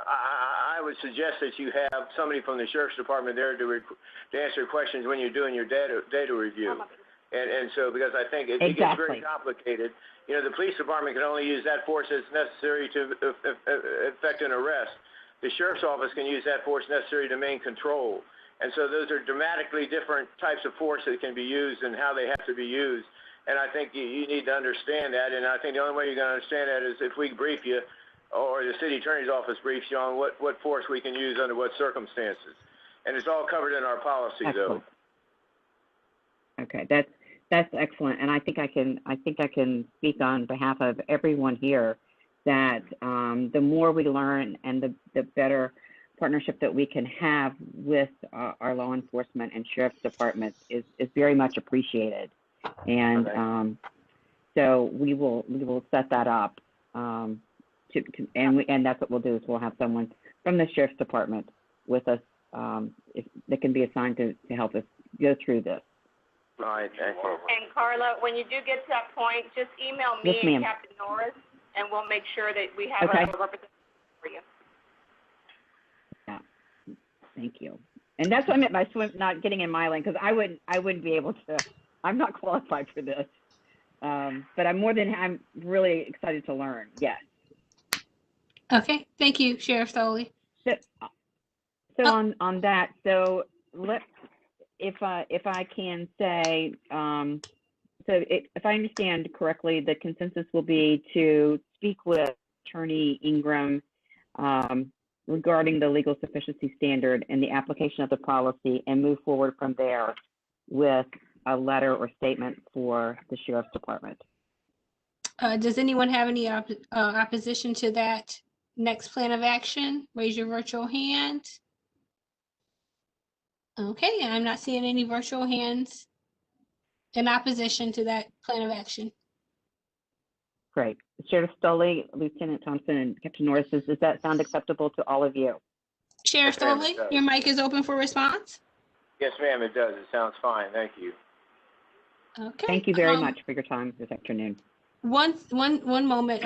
I would suggest that you have somebody from the Sheriff's Department there to answer questions when you're doing your data review. And so, because I think it gets very complicated. You know, the police department can only use that force that's necessary to effect an arrest. The sheriff's office can use that force necessary to maintain control. And so those are dramatically different types of force that can be used and how they have to be used. And I think you need to understand that. And I think the only way you're going to understand that is if we brief you, or the city attorney's office briefs you on what force we can use under what circumstances. And it's all covered in our policy, though. Okay, that's excellent. And I think I can speak on behalf of everyone here that the more we learn and the better partnership that we can have with our law enforcement and sheriff's departments is very much appreciated. And so we will set that up. And that's what we'll do is we'll have someone from the sheriff's department with us that can be assigned to help us go through this. All right, thank you. And Carla, when you do get to that point, just email me and Captain Norris, and we'll make sure that we have a representative for you. Yeah, thank you. And that's what I meant by not getting in my lane, because I wouldn't be able to. I'm not qualified for this, but I'm really excited to learn. Yes. Okay, thank you, Sheriff Stoley. So on that, so if I can say, if I understand correctly, the consensus will be to speak with Attorney Ingram regarding the legal sufficiency standard and the application of the policy, and move forward from there with a letter or statement for the Sheriff's Department. Does anyone have any opposition to that next plan of action? Raise your virtual hand. Okay, I'm not seeing any virtual hands in opposition to that plan of action. Great. Sheriff Stoley, Lieutenant Thompson, and Captain Norris, does that sound acceptable to all of you? Sheriff Stoley, your mic is open for response. Yes, ma'am, it does. It sounds fine. Thank you. Okay. Thank you very much for your time this afternoon. One moment,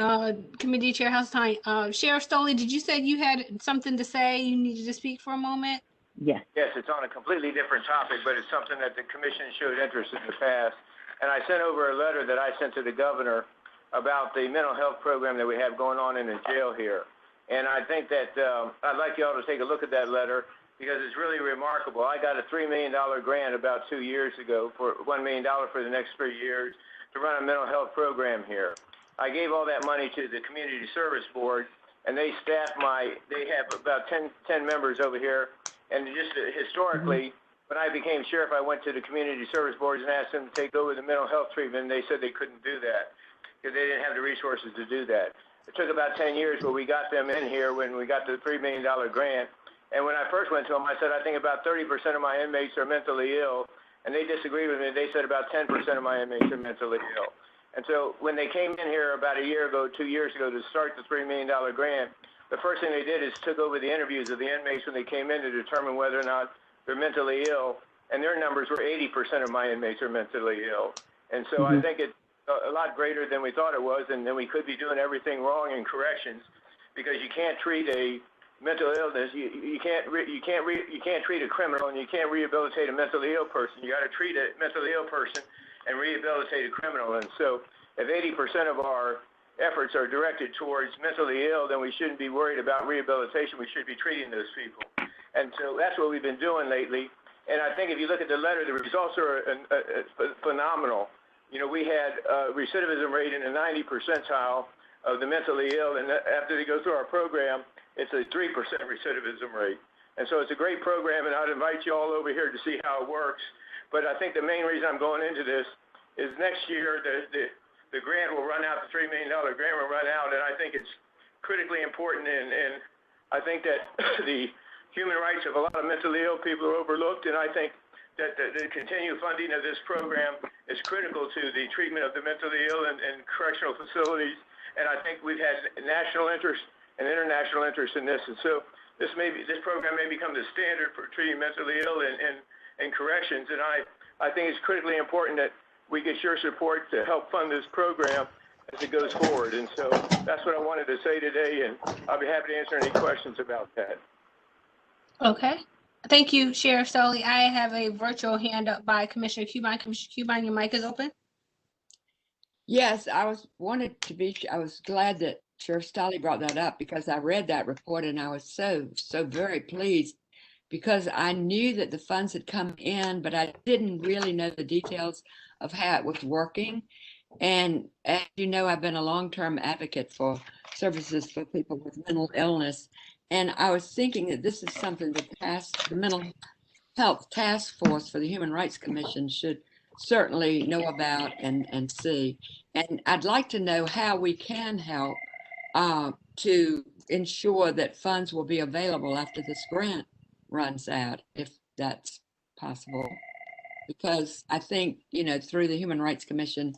Committee Chair House-Time. Sheriff Stoley, did you say you had something to say? You needed to speak for a moment? Yes. Yes, it's on a completely different topic, but it's something that the commission showed interest in the past. And I sent over a letter that I sent to the governor about the mental health program that we have going on in the jail here. And I think that I'd like y'all to take a look at that letter because it's really remarkable. I got a $3 million grant about 2 years ago for $1 million for the next 3 years to run a mental health program here. I gave all that money to the Community Service Board, and they have about 10 members over here. And just historically, when I became sheriff, I went to the Community Service Boards and asked them to take over the mental health treatment, and they said they couldn't do that because they didn't have the resources to do that. It took about 10 years, but we got them in here when we got the $3 million grant. And when I first went to them, I said, I think about 30% of my inmates are mentally ill. And they disagreed with me. They said about 10% of my inmates are mentally ill. And so when they came in here about a year ago, 2 years ago, to start the $3 million grant, the first thing they did is took over the interviews of the inmates when they came in to determine whether or not they're mentally ill. And their numbers were 80% of my inmates are mentally ill. And so I think it's a lot greater than we thought it was. And then we could be doing everything wrong in corrections because you can't treat a mental illness. You can't treat a criminal, and you can't rehabilitate a mentally ill person. You got to treat a mentally ill person and rehabilitate a criminal. And so if 80% of our efforts are directed towards mentally ill, then we shouldn't be worried about rehabilitation. We should be treating those people. And so that's what we've been doing lately. And I think if you look at the letter, the results are phenomenal. You know, we had a recidivism rate in the 90th percentile of the mentally ill, and after they go through our program, it's a 3% recidivism rate. And so it's a great program, and I'd invite you all over here to see how it works. But I think the main reason I'm going into this is next year the grant will run out, the $3 million grant will run out, and I think it's critically important. And I think that the human rights of a lot of mentally ill people are overlooked, and I think that the continued funding of this program is critical to the treatment of the mentally ill in correctional facilities. And I think we've had national interest and international interest in this. And so this program may become the standard for treating mentally ill in corrections. And I think it's critically important that we get your support to help fund this program as it goes forward. And so that's what I wanted to say today, and I'll be happy to answer any questions about that. Okay. Thank you, Sheriff Stoley. I have a virtual hand up by Commissioner Cubine. Commissioner Cubine, your mic is open. Yes, I was glad that Sheriff Stoley brought that up because I read that report and I was so very pleased because I knew that the funds had come in, but I didn't really know the details of how it was working. And as you know, I've been a long-term advocate for services for people with mental illness. And I was thinking that this is something that the Mental Health Task Force for the Human Rights Commission should certainly know about and see. And I'd like to know how we can help to ensure that funds will be available after this grant runs out, if that's possible. Because I think, you know, through the Human Rights Commission,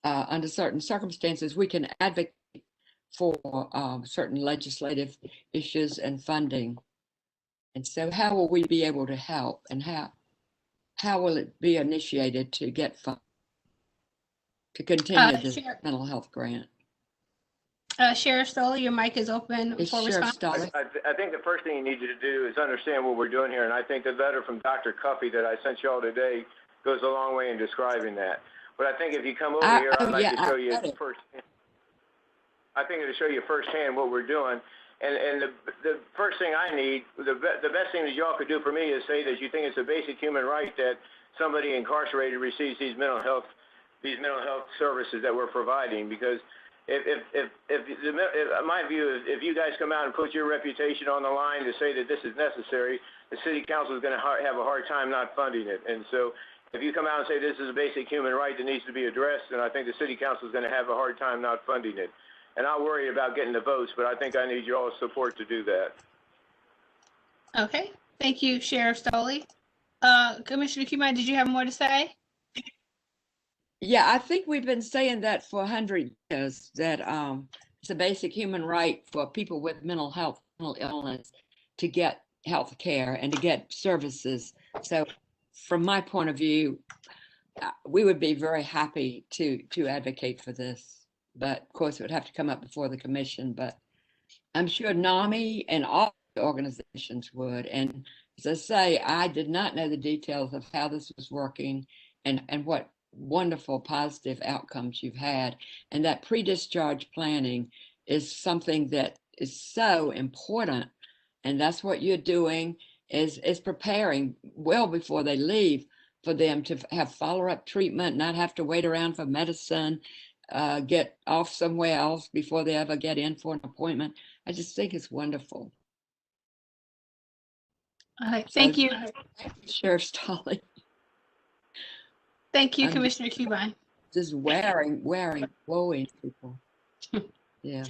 under certain circumstances, we can advocate for certain legislative issues and funding. And so how will we be able to help, and how will it be initiated to get funds to continue this mental health grant? Sheriff Stoley, your mic is open for response. I think the first thing you need to do is understand what we're doing here. And I think the letter from Dr. Cuffey that I sent y'all today goes a long way in describing that. But I think if you come over here, I'd like to show you firsthand. I think it'll show you firsthand what we're doing. And the first thing I need, the best thing that y'all could do for me is say that you think it's a basic human right that somebody incarcerated receives these mental health services that we're providing. Because my view is, if you guys come out and put your reputation on the line to say that this is necessary, the city council is going to have a hard time not funding it. And so if you come out and say this is a basic human right that needs to be addressed, then I think the city council is going to have a hard time not funding it. And I'll worry about getting the votes, but I think I need your all support to do that. Okay, thank you, Sheriff Stoley. Commissioner Cubine, did you have more to say? Yeah, I think we've been saying that for 100 years, that it's a basic human right for people with mental illness to get health care and to get services. So from my point of view, we would be very happy to advocate for this. But of course, it would have to come up before the commission. But I'm sure NAMI and all the organizations would. And as I say, I did not know the details of how this was working and what wonderful positive outcomes you've had. And that pre-discharge planning is something that is so important. And that's what you're doing is preparing well before they leave for them to have follow-up treatment, not have to wait around for medicine, get off somewhere else before they ever get in for an appointment. I just think it's wonderful. All right, thank you. Sheriff Stoley. Thank you, Commissioner Cubine. Just wooing people. Yeah.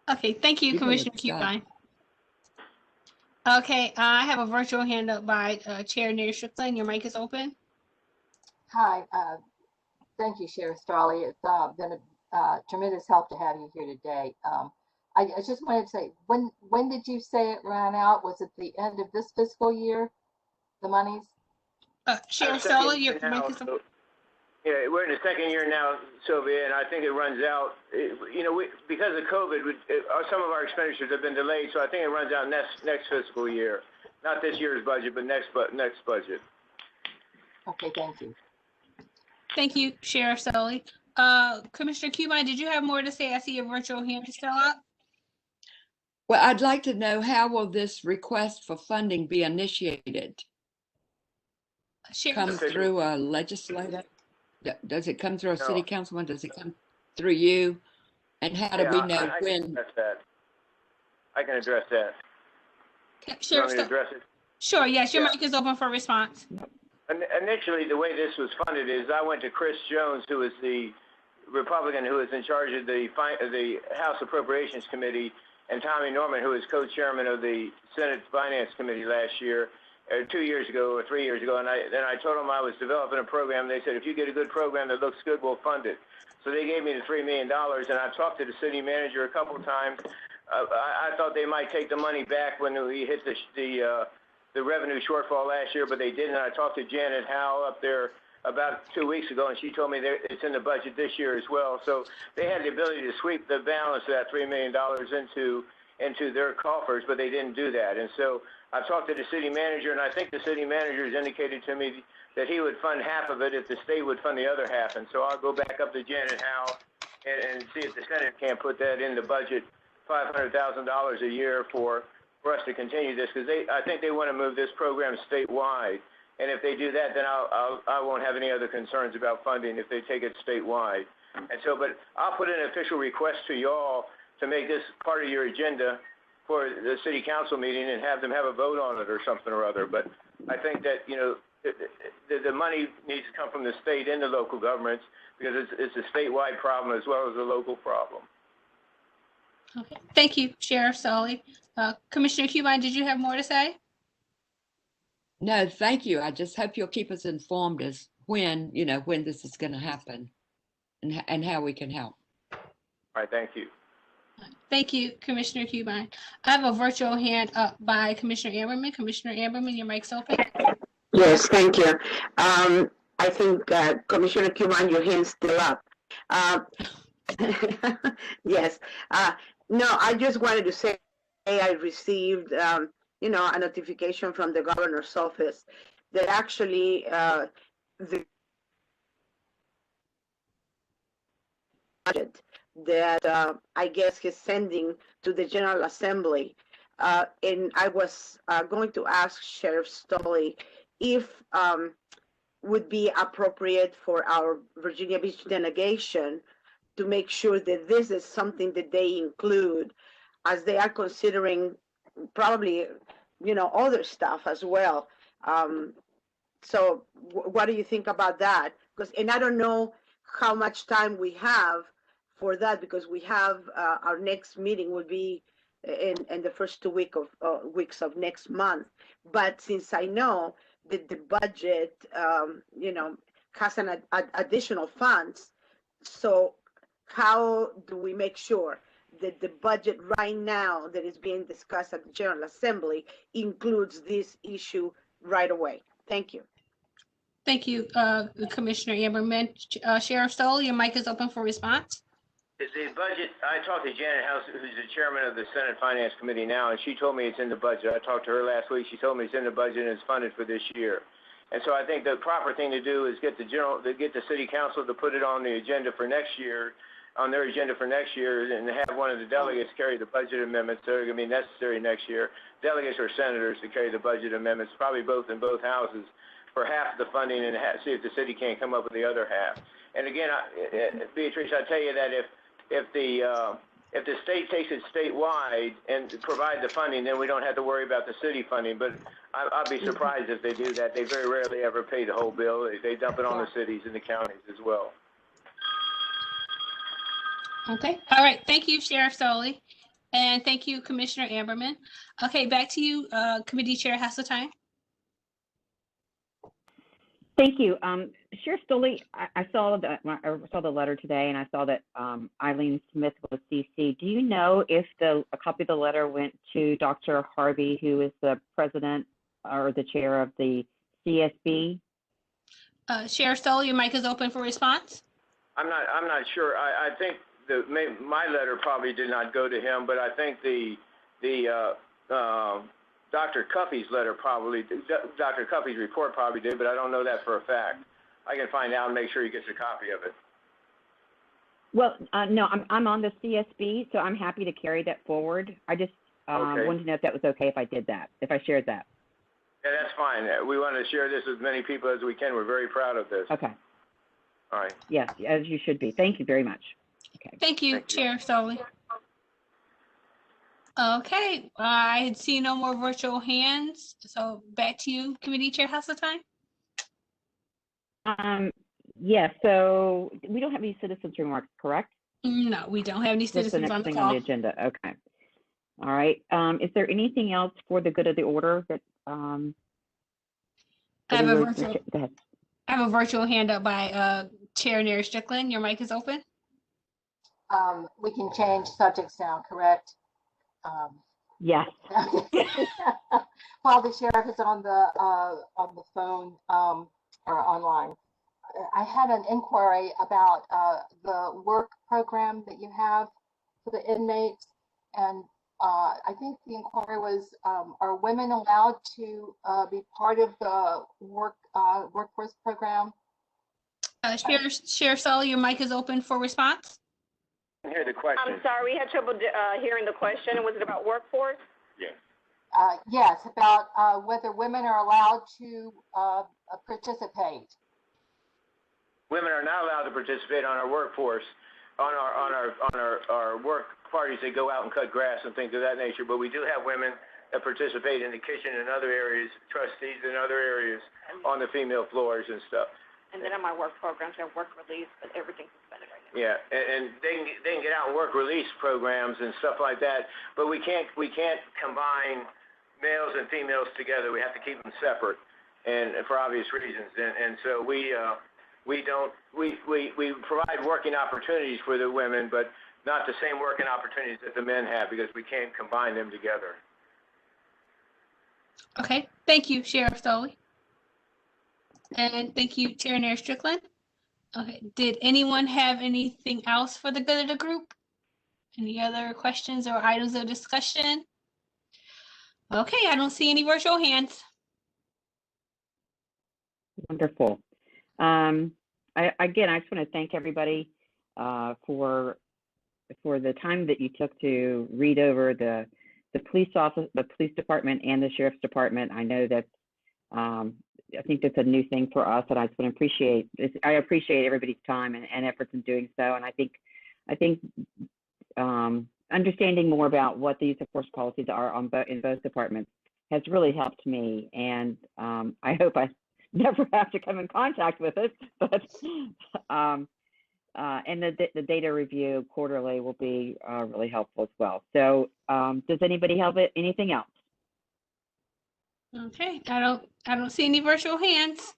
Okay, thank you, Commissioner Cubine. Okay, I have a virtual hand up by Chair Neil Strickland. Your mic is open. Hi, thank you, Sheriff Stoley. It's been a tremendous help to have you here today. I just wanted to say, when did you say it ran out? Was it the end of this fiscal year, the monies? Sheriff Stoley, your mic is open. Yeah, we're in the second year now, Sylvia, and I think it runs out. Because of COVID, some of our expenditures have been delayed, so I think it runs out next fiscal year. Not this year's budget, but next budget. Okay, thank you. Thank you, Sheriff Stoley. Commissioner Cubine, did you have more to say? I see your virtual hand is still up. Well, I'd like to know, how will this request for funding be initiated? Come through a legislator? Does it come through a city councilman? Does it come through you? And how do we know when? I can address that. Sheriff Stoley. Sure, yes, your mic is open for response. Initially, the way this was funded is I went to Chris Jones, who is the Republican who is in charge of the House Appropriations Committee, and Tommy Norman, who is co-chairman of the Senate Finance Committee last year, 2 years ago or 3 years ago. And then I told them I was developing a program. They said, if you get a good program that looks good, we'll fund it. So they gave me the $3 million, and I've talked to the city manager a couple of times. I thought they might take the money back when we hit the revenue shortfall last year, but they didn't. I talked to Janet Howell up there about 2 weeks ago, and she told me that it's in the budget this year as well. So they had the ability to sweep the balance of that $3 million into their coffers, but they didn't do that. And so I talked to the city manager, and I think the city manager has indicated to me that he would fund half of it if the state would fund the other half. And so I'll go back up to Janet Howe and see if the Senate can't put that in the budget, $500,000 a year for us to continue this, because I think they want to move this program statewide. And if they do that, then I won't have any other concerns about funding if they take it statewide. And so, but I'll put in an official request to y'all to make this part of your agenda for the city council meeting and have them have a vote on it or something or other. But I think that, you know, the money needs to come from the state and the local governments, because it's a statewide problem as well as a local problem. Okay, thank you, Sheriff Stoley. Commissioner Cubine, did you have more to say? No, thank you. I just hope you'll keep us informed as when this is going to happen and how we can help. All right, thank you. Thank you, Commissioner Cubine. I have a virtual hand up by Commissioner Amberman. Commissioner Amberman, your mic's open. Yes, thank you. I think Commissioner Cubine, your hand's still up. Yes. No, I just wanted to say I received, a notification from the governor's office that actually the budget that I guess he's sending to the General Assembly. And I was going to ask Sheriff Stoley if would be appropriate for our Virginia Beach delegation to make sure that this is something that they include as they are considering probably, other stuff as well. So what do you think about that? And I don't know how much time we have for that, because we have our next meeting will be in the first 2 weeks of next month. But since I know that the budget, has an additional funds, so how do we make sure that the budget right now that is being discussed at the General Assembly includes this issue right away? Thank you. Thank you, Commissioner Amberman. Sheriff Stoley, your mic is open for response. The budget, I talked to Janet House, who's the chairman of the Senate Finance Committee now, and she told me it's in the budget. I talked to her last week. She told me it's in the budget and it's funded for this year. And so I think the proper thing to do is get the city council to put it on the agenda for next year, on their agenda for next year, and have one of the delegates carry the budget amendments that are going to be necessary next year. Delegates or senators to carry the budget amendments, probably both in both houses, for half the funding, and see if the city can't come up with the other half. And again, Beatrice, I tell you that if the state takes it statewide and provide the funding, then we don't have to worry about the city funding. But I'll be surprised if they do that. They very rarely ever pay the whole bill. They dump it on the cities and the counties as well. Okay, all right. Thank you, Sheriff Stoley. And thank you, Commissioner Amberman. Okay, back to you, Committee Chair Hasseltine. Thank you. Sheriff Stoley, I saw the letter today, and I saw that Eileen Smith was CC. Do you know if a copy of the letter went to Dr. Harvey, who is the president or the chair of the CSB? Sheriff Stoley, your mic is open for response. I'm not sure. I think my letter probably did not go to him, but I think Dr. Cuffey's letter probably, Dr. Cuffey's report probably did, but I don't know that for a fact. I can find out and make sure he gets a copy of it. Well, no, I'm on the CSB, so I'm happy to carry that forward. I just wanted to know if that was okay if I did that, if I shared that. Yeah, that's fine. We want to share this with as many people as we can. We're very proud of this. Okay. All right. Yes, as you should be. Thank you very much. Okay. Thank you, Sheriff Stoley. Okay, I see no more virtual hands. So back to you, Committee Chair Hasseltine. Yes, so we don't have any citizens remarks, correct? No, we don't have any citizens on the call. On the agenda. Okay. All right. Is there anything else for the good of the order that I have a virtual hand up by Chair Neri Strickland. Your mic is open. We can change subjects now, correct? Yes. While the sheriff is on the phone or online. I had an inquiry about the work program that you have for the inmates. And I think the inquiry was, are women allowed to be part of the workforce program? Sheriff Sully, your mic is open for response. I hear the question. I'm sorry, we had trouble hearing the question. Was it about workforce? Yes. Yes, about whether women are allowed to participate. Women are not allowed to participate on our workforce, on our work parties that go out and cut grass and things of that nature. But we do have women that participate in the kitchen and other areas, trustees in other areas, on the female floors and stuff. And then on my work programs, I have work release, but everything's suspended right now. Yeah, and they can get out and work release programs and stuff like that, but we can't combine males and females together. We have to keep them separate, and for obvious reasons. And so we provide working opportunities for the women, but not the same working opportunities that the men have, because we can't combine them together. Okay, thank you, Sheriff Sully. And thank you, Chair Nair Strickland. Okay, did anyone have anything else for the good of the group? Any other questions or items of discussion? Okay, I don't see any virtual hands. Wonderful. Again, I just want to thank everybody for the time that you took to read over the police office, the police department, and the sheriff's department. I know that I think that's a new thing for us, and I just want to appreciate this. I appreciate everybody's time and efforts in doing so. And I think understanding more about what the use of force policies are in both departments has really helped me. And I hope I never have to come in contact with it. But and the data review quarterly will be really helpful as well. So does anybody have anything else? Okay, I don't see any virtual hands.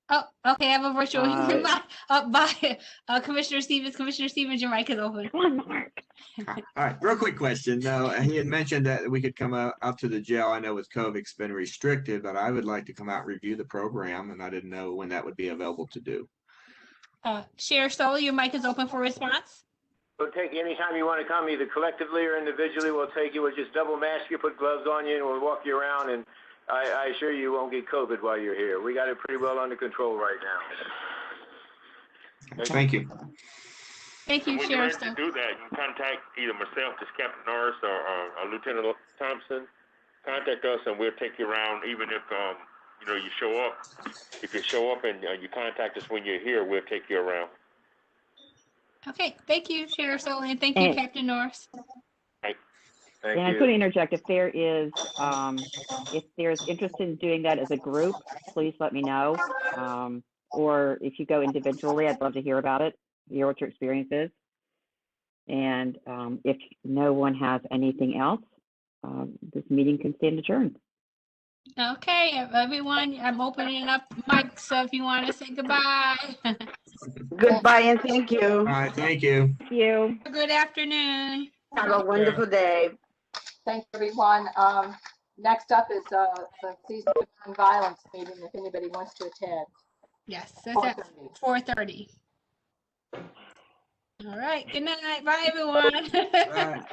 Oh, okay, I have a virtual hand by Commissioner Stevens. Commissioner Stevens, your mic is open. Come on, Mark. All right, real quick question. No, he had mentioned that we could come out to the jail. I know with COVID it's been restricted, but I would like to come out and review the program, and I didn't know when that would be available to do. Sheriff Sully, your mic is open for response. We'll take you anytime you want to come, either collectively or individually. We'll take you. We'll just double mask you, put gloves on you, and we'll walk you around. And I assure you won't get COVID while you're here. We got it pretty well under control right now. Thank you. Thank you, When Sheriff you're ready Sully. to do that, you can contact either myself, just Captain Norris, or Lieutenant Thompson. Contact us, and we'll take you around. Even if you show up. If you show up and you contact us when you're here, we'll take you around. Okay, thank you, Sheriff Sully, and thank you, Captain Norris. Thank and you. I'm going to interject. If there's interest in doing that as a group, please let me know. Or if you go individually, I'd love to hear about it, hear what your experience is. And if no one has anything else, this meeting can stand adjourned. Okay, everyone, I'm opening up mics, so if you want to say goodbye. Goodbye and thank you. All right, thank you. Thank you. Good afternoon. Have a wonderful day. Thanks, everyone. Next up is the season of violence meeting, if anybody wants to attend. Yes, that's at 4:30. All right, good night. Bye, everyone. All right.